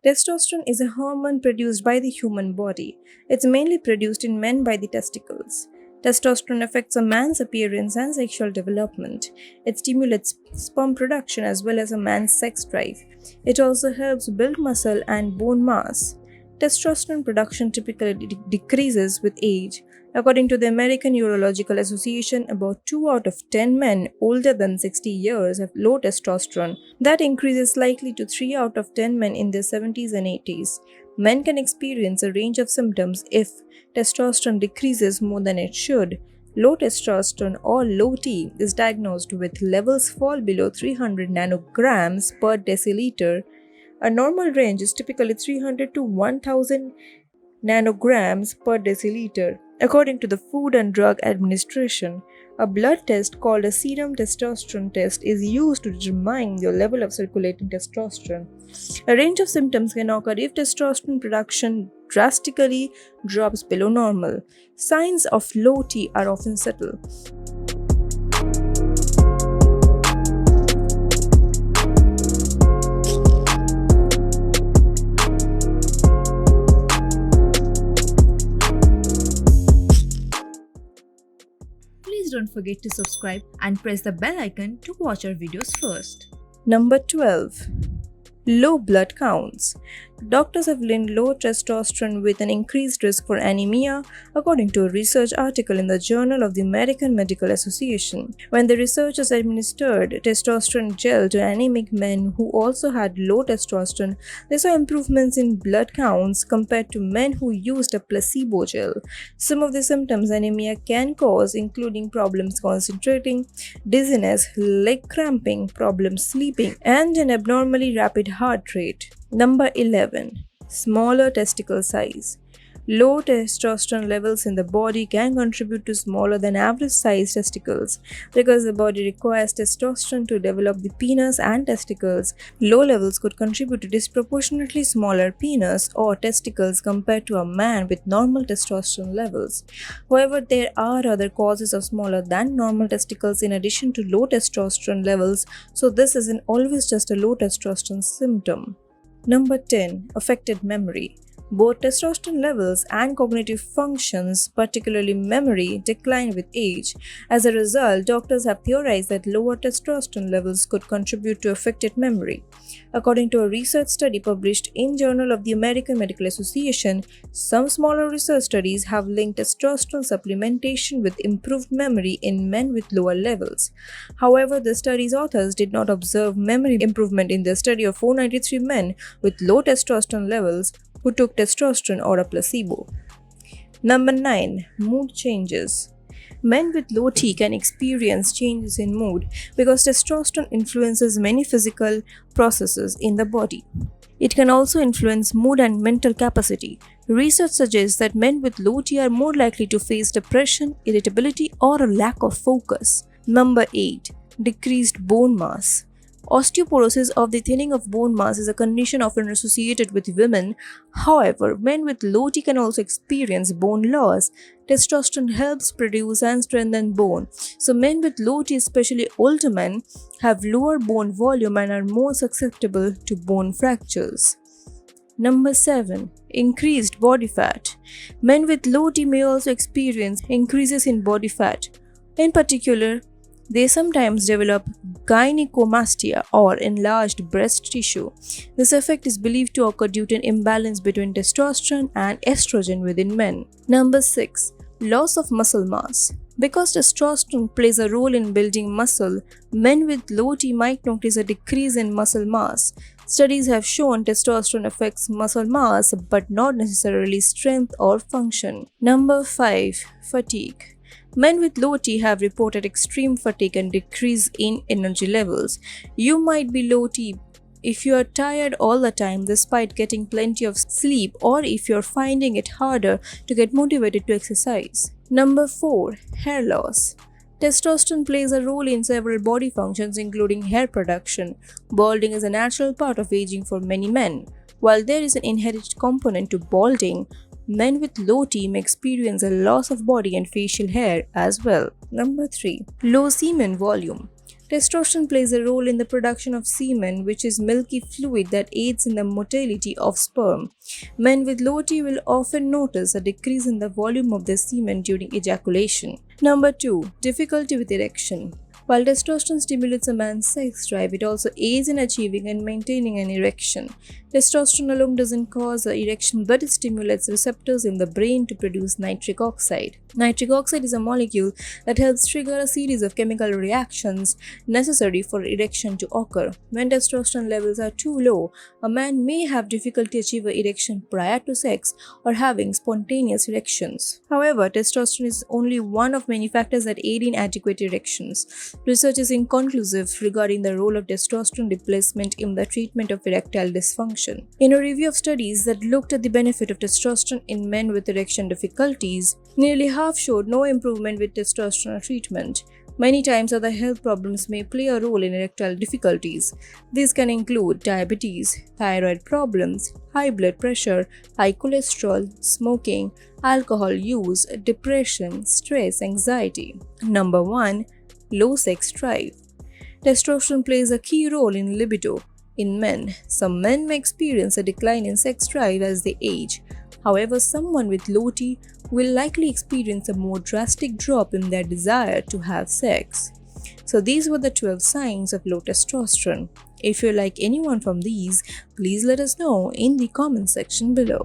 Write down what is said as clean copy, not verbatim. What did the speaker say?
Testosterone is a hormone produced by the human body. It's mainly produced in men by the testicles. Testosterone affects a man's appearance and sexual development. It stimulates sperm production as well as a man's sex drive. It also helps build muscle and bone mass. Testosterone production typically decreases with age. According to the American Urological Association, about 2 out of 10 men older than 60 years have low testosterone. That increases slightly to 3 out of 10 men in their 70s and 80s. Men can experience a range of symptoms if testosterone decreases more than it should. Low testosterone or low T is diagnosed with levels fall below 300 nanograms per deciliter. A normal range is typically 300 to 1000 nanograms per deciliter. According to the Food and Drug Administration, a blood test called a serum testosterone test is used to determine your level of circulating testosterone. A range of symptoms can occur if testosterone production drastically drops below normal. Signs of low T are often subtle. Please don't forget to subscribe and press the bell icon to watch our videos first. Number 12. Low blood counts. Doctors have linked low testosterone with an increased risk for anemia, according to a research article in the Journal of the American Medical Association. When the researchers administered testosterone gel to anemic men who also had low testosterone, they saw improvements in blood counts compared to men who used a placebo gel. Some of the symptoms anemia can cause, including problems concentrating, dizziness, leg cramping, problems sleeping, and an abnormally rapid heart rate. Number 11. Smaller testicle size. Low testosterone levels in the body can contribute to smaller than average size testicles. Because the body requires testosterone to develop the penis and testicles, low levels could contribute to disproportionately smaller penis or testicles compared to a man with normal testosterone levels. However, there are other causes of smaller than normal testicles in addition to low testosterone levels, so this isn't always just a low testosterone symptom. Number 10. Affected memory. Both testosterone levels and cognitive functions, particularly memory, decline with age. As a result, doctors have theorized that lower testosterone levels could contribute to affected memory. According to a research study published in Journal of the American Medical Association, some smaller research studies have linked testosterone supplementation with improved memory in men with lower levels. However, the study's authors did not observe memory improvement in their study of 493 men with low testosterone levels who took testosterone or a placebo. Number 9. Mood changes. Men with low T can experience changes in mood because testosterone influences many physical processes in the body. It can also influence mood and mental capacity. Research suggests that men with low T are more likely to face depression, irritability, or a lack of focus. Number 8. Decreased bone mass. Osteoporosis of the thinning of bone mass is a condition often associated with women. However, men with low T can also experience bone loss. Testosterone helps produce and strengthen bone. So men with low T, especially older men, have lower bone volume and are more susceptible to bone fractures. Number 7. Increased body fat. Men with low T may also experience increases in body fat. In particular, they sometimes develop gynecomastia or enlarged breast tissue. This effect is believed to occur due to an imbalance between testosterone and estrogen within men. Number 6. Loss of muscle mass. Because testosterone plays a role in building muscle, men with low T might notice a decrease in muscle mass. Studies have shown testosterone affects muscle mass but not necessarily strength or function. Number 5. Fatigue. Men with low T have reported extreme fatigue and decrease in energy levels. You might be low T if you are tired all the time despite getting plenty of sleep, or if you're finding it harder to get motivated to exercise. Number 4. Hair loss. Testosterone plays a role in several body functions including hair production. Balding is a natural part of aging for many men. While there is an inherent component to balding, men with low T may experience a loss of body and facial hair as well. Number 3. Low semen volume. Testosterone plays a role in the production of semen, which is milky fluid that aids in the motility of sperm. Men with low T will often notice a decrease in the volume of their semen during ejaculation. Number 2. Difficulty with erection. While testosterone stimulates a man's sex drive, it also aids in achieving and maintaining an erection. Testosterone alone doesn't cause an erection, but it stimulates receptors in the brain to produce nitric oxide. Nitric oxide is a molecule that helps trigger a series of chemical reactions necessary for erection to occur. When testosterone levels are too low, a man may have difficulty achieving erection prior to sex or having spontaneous erections. However, testosterone is only one of many factors that aid in adequate erections. Research is inconclusive regarding the role of testosterone replacement in the treatment of erectile dysfunction. In a review of studies that looked at the benefit of testosterone in men with erection difficulties, nearly half showed no improvement with testosterone treatment. Many times other health problems may play a role in erectile difficulties. These can include diabetes, thyroid problems, high blood pressure, high cholesterol, smoking, alcohol use, depression, stress, anxiety. Number 1. Low sex drive. Testosterone plays a key role in libido. In men, some men may experience a decline in sex drive as they age. However, someone with low T will likely experience a more drastic drop in their desire to have sex. So these were the 12 signs of low testosterone. If you like any one from these, please let us know in the comment section below.